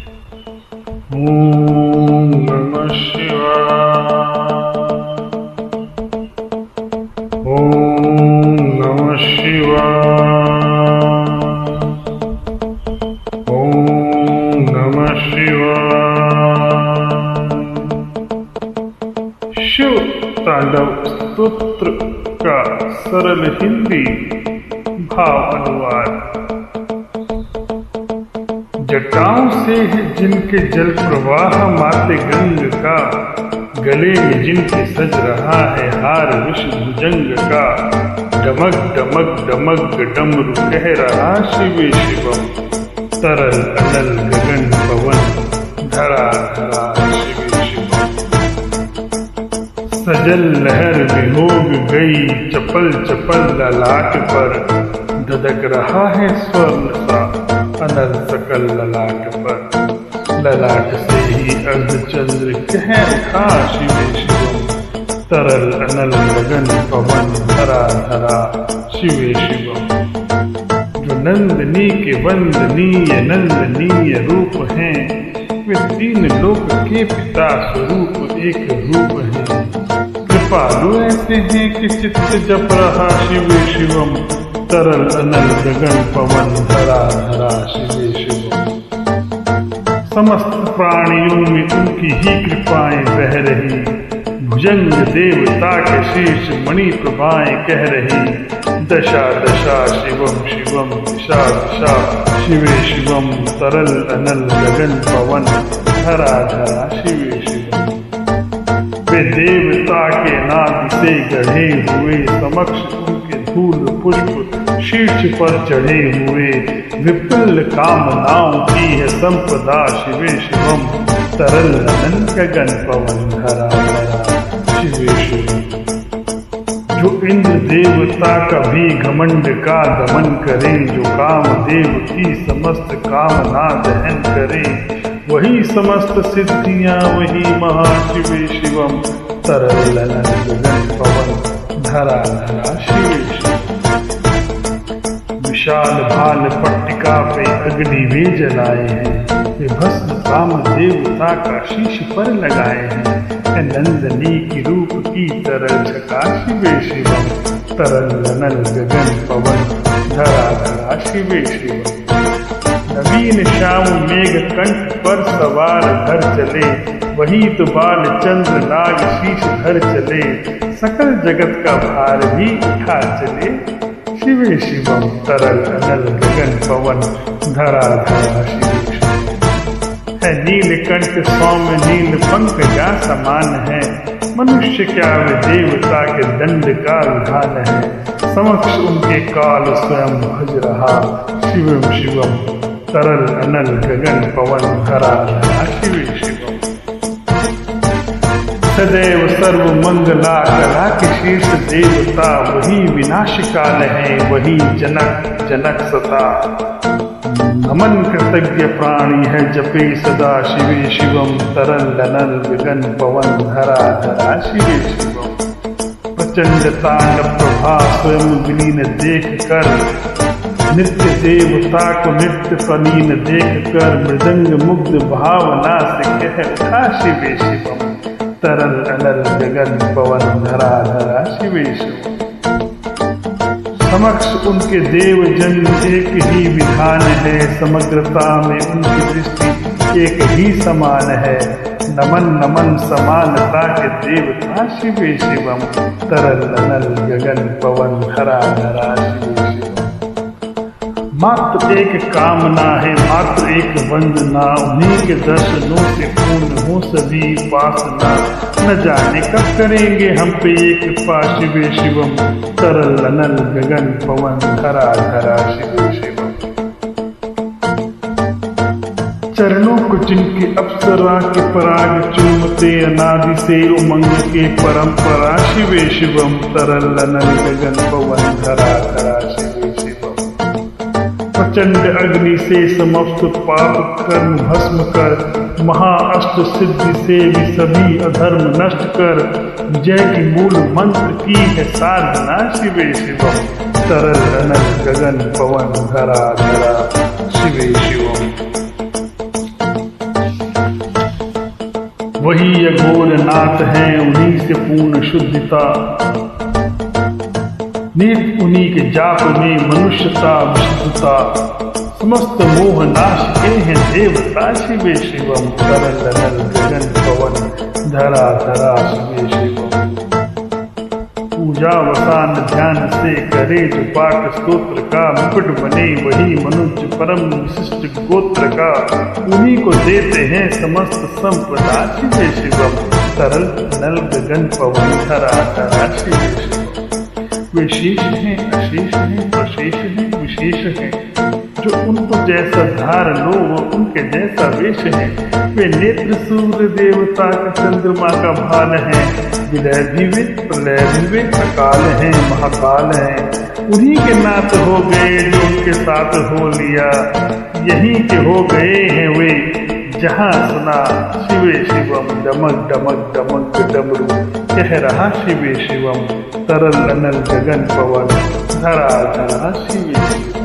ओम नमः शिवाय। ओम नमः शिवाय। ओम नमः शिवाय। शिव तांडव स्तोत्र का सरल हिंदी भाव अनुवाद। जटाओं से है जिनके जल प्रवाह माते गंग का, गले में जिनके सज रहा है हार विष भुजंग का। डमक डमक डमक डमरू कह रहा शिवे शिवम, तरल अनल गगन पवन धरा धरा शिवे शिवम। सजल लहर विहोग गई चपल चपल ललाट पर, धधक रहा है स्वर्ण सा अनल सकल ललाट पर। ललाट से ही अर्धचंद्र कह उठा शिवे शिवम, तरल अनल गगन पवन धरा धरा शिवे शिवम। जो नंदनी के वंदनीय नंदनीय रूप हैं, वे तीन लोक के पिता स्वरूप एक रूप हैं। कृपालु ऐसे हैं कि चित्त जप रहा शिवे शिवम, तरल अनल गगन पवन धरा धरा शिवे शिवम। समस्त प्राणियों में उनकी ही कृपाएं बह रही, भुजंग देवता के शीर्ष मणि प्रभाएं कह रही। दशा दशा शिवम शिवम दिशा दिशा शिवे शिवम, तरल अनल गगन पवन धरा धरा शिवे शिवम। वे देवता के नाद से गढ़े हुए, समक्ष उनके धूल पुष्प शीर्ष पर चढ़े हुए। विपुल कामनाओं की है संपदा शिवे शिवम, तरल अनल गगन पवन धरा धरा शिवे शिवम। जो इंद्र देवता का भी घमंड का दमन करे, जो कामदेव की समस्त कामना दहन करे। वही समस्त सिद्धियां वही महाशिवे शिवम, तरल अनल गगन पवन धरा धरा शिवे शिवम। विशाल भाल पट्टिका पे अग्नि वे जलाए हैं, वे भस्म काम देवता का शीश पर लगाए हैं। नंदनी की रूप की तरल छटा शिवे शिवम, तरल अनल गगन पवन धरा धरा शिवे शिवम। नवीन श्याम मेघ कंठ पर सवार धर चले, वही तो बाल चंद्र नाग शीश धर चले। सकल जगत का भार भी उठा चले शिवे शिवम, तरल अनल गगन पवन धरा धरा शिवे शिवम। है नीलकंठ सौम्य नील पंकजा समान है, मनुष्य क्या वे देवता के दंड का विधान है। समक्ष उनके काल स्वयं भज रहा शिवम शिवम, तरल अनल गगन पवन धरा धरा शिवे शिवम। सदैव सर्व मंगला कला के शीर्ष देवता, वही विनाश काल है वही जनक जनक सता। नमन कृतज्ञ प्राणी है जपे सदा शिवे शिवम, तरल अनल गगन पवन धरा धरा शिवे शिवम। प्रचंड तांडव प्रभा स्वयं विलीन देख कर, नित्य देवता को नित्य प्रलीन देख कर। मृदंग मुग्ध भावना से कह उठा शिवे शिवम, तरल अनल गगन पवन धरा धरा शिवे शिवम। समक्ष उनके देव जन एक ही विधान है, समग्रता में उनकी दृष्टि एक ही समान है। नमन नमन समानता के देवता शिवे शिवम, तरल अनल गगन पवन धरा धरा शिवे शिवम। मात्र एक कामना है मात्र एक वंदना, उन्हीं के दर्शनों से पूर्ण हो सभी उपासना। न जाने कब करेंगे हम पे एक कृपा शिवे शिवम, तरल अनल गगन पवन धरा धरा शिवे शिवम। चरणों को जिनके अप्सरा के पराग चूमते, अनादि से उमंग के परंपरा शिवे शिवम, तरल अनल गगन पवन धरा धरा शिवे शिवम। प्रचंड अग्नि से समस्त पाप कर्म भस्म कर, महाअष्ट सिद्धि से भी सभी अधर्म नष्ट कर। जय की मूल मंत्र की है साधना शिवे शिवम, तरल अनल गगन पवन धरा धरा शिवे शिवम। वही अघोर नाथ हैं, उन्हीं से पूर्ण शुद्धता, नित उन्हीं के जाप में मनुष्यता विशुद्धता, समस्त मोह नाश के हैं देवता शिवे शिवम, तरल नल गगन पवन धरा धरा शिवे शिवम। पूजा वसान ध्यान से करे जो पाठ स्तोत्र का, मुकुट बने वही मनुष्य परम विशिष्ट गोत्र का, उन्हीं को देते हैं समस्त संपदा शिवे शिवम, तरल नल गगन पवन धरा धरा शिवे शिवम। वे शेष हैं, अशेष हैं, प्रशेष हैं, विशेष हैं, जो उनको जैसा धार लो वो उनके जैसा वेश है। वे नेत्र सूर्य देवता का चंद्रमा का भाल है, विलय भी वे प्रलय भी वे अकाल है महाकाल है। उन्हीं के नाथ हो गए जो उनके साथ हो लिया, यहीं के हो गए हैं वे जहाँ सुना शिवे शिवम, डमक डमक डमक डमरू कह रहा शिवे शिवम, तरल अनल गगन पवन धरा धरा शिवे शिवम।